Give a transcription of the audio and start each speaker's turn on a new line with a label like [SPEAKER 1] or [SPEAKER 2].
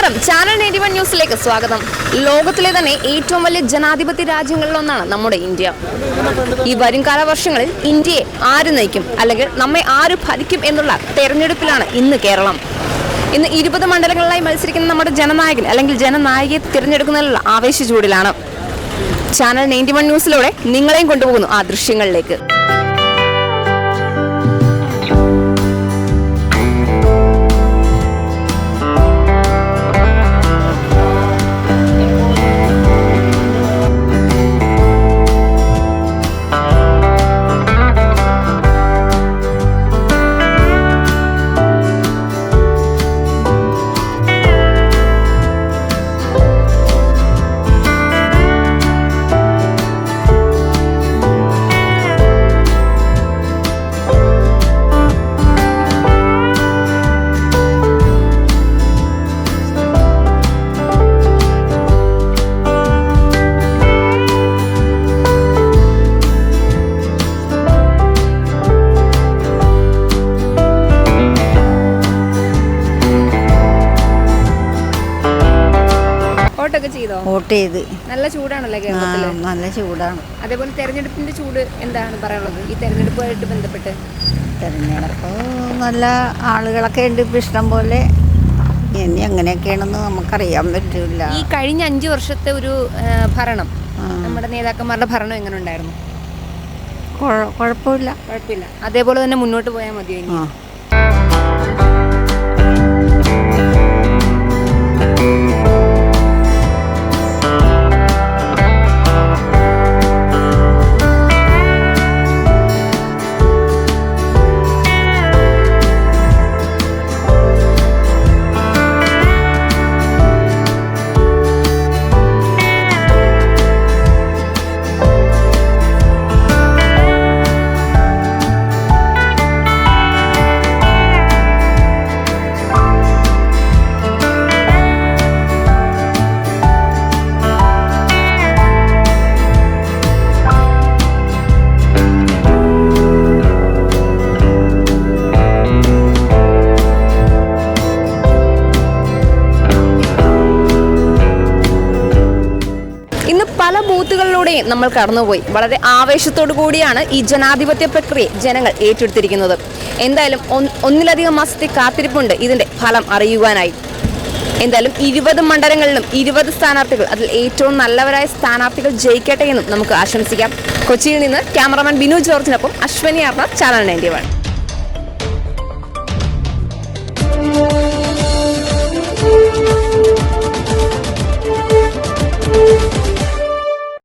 [SPEAKER 1] നമസ്കാരം, ചാനൽ 91 ന്യൂസിലേക്ക് സ്വാഗതം. ലോകത്തിലെ തന്നെ ഏറ്റവും വലിയ ജനാധിപത്യ രാജ്യങ്ങളിലൊന്നാണ് നമ്മുടെ ഇന്ത്യ. ഈ വരും കാലവർഷങ്ങളിൽ ഇന്ത്യയെ ആര് നയിക്കും, അല്ലെങ്കിൽ നമ്മെ ആര് ഭരിക്കും എന്നുള്ള തെരഞ്ഞെടുപ്പിലാണ് ഇന്ന് കേരളം. ഇന്ന് 20 മണ്ഡലങ്ങളിലായി മത്സരിക്കുന്ന നമ്മുടെ ജനനായകൻ അല്ലെങ്കിൽ ജനനായികയെ തിരഞ്ഞെടുക്കുന്നതിലുള്ള ആവേശ ചൂടിലാണ്. ചാനൽ 91 ന്യൂസിലൂടെ നിങ്ങളെയും കൊണ്ടുപോകുന്നു ആ ദൃശ്യങ്ങളിലേക്ക്.
[SPEAKER 2] വോട്ട് ചെയ്ത്.
[SPEAKER 1] നല്ല ചൂടാണല്ലേ കേരളത്തിൽ?
[SPEAKER 2] നല്ല ചൂടാണ്.
[SPEAKER 1] അതേപോലെ തെരഞ്ഞെടുപ്പിന്റെ ചൂട് എന്താണ് പറയാനുള്ളത് ഈ തെരഞ്ഞെടുപ്പുമായിട്ട് ബന്ധപ്പെട്ട്?
[SPEAKER 2] തെരഞ്ഞെടുപ്പ് നല്ല ആളുകളൊക്കെ ഉണ്ട് ഇപ്പം ഇഷ്ടം പോലെ. ഇനി എങ്ങനെയൊക്കെയാണെന്ന് നമുക്കറിയാൻ പറ്റില്ല.
[SPEAKER 1] ഈ കഴിഞ്ഞ 5 വർഷത്തെ ഒരു ഭരണം, നമ്മുടെ നേതാക്കന്മാരുടെ ഭരണം എങ്ങനെ ഉണ്ടായിരുന്നു?
[SPEAKER 2] കുഴപ്പമില്ല.
[SPEAKER 1] അതേപോലെ തന്നെ മുന്നോട്ട് പോയാൽ മതിയോ ഇനി? ഇന്ന് പല ബൂത്തുകളിലൂടെയും നമ്മൾ കടന്നുപോയി. വളരെ ആവേശത്തോടു കൂടിയാണ് ഈ ജനാധിപത്യ പ്രക്രിയ ജനങ്ങൾ ഏറ്റെടുത്തിരിക്കുന്നത്. എന്തായാലും ഒന്നിലധികം മാസത്തെ കാത്തിരിപ്പുണ്ട് ഇതിന്റെ ഫലം അറിയുവാനായി. എന്തായാലും 20 മണ്ഡലങ്ങളിലും 20 സ്ഥാനാർത്ഥികൾ, അതിൽ ഏറ്റവും നല്ലവരായ സ്ഥാനാർത്ഥികൾ ജയിക്കട്ടെ എന്നും നമുക്ക് ആശംസിക്കാം. കൊച്ചിയിൽ നിന്ന് ക്യാമറമാൻ ബിനു ജോർജിനൊപ്പം അശ്വനി ആർണ, ചാനൽ 91.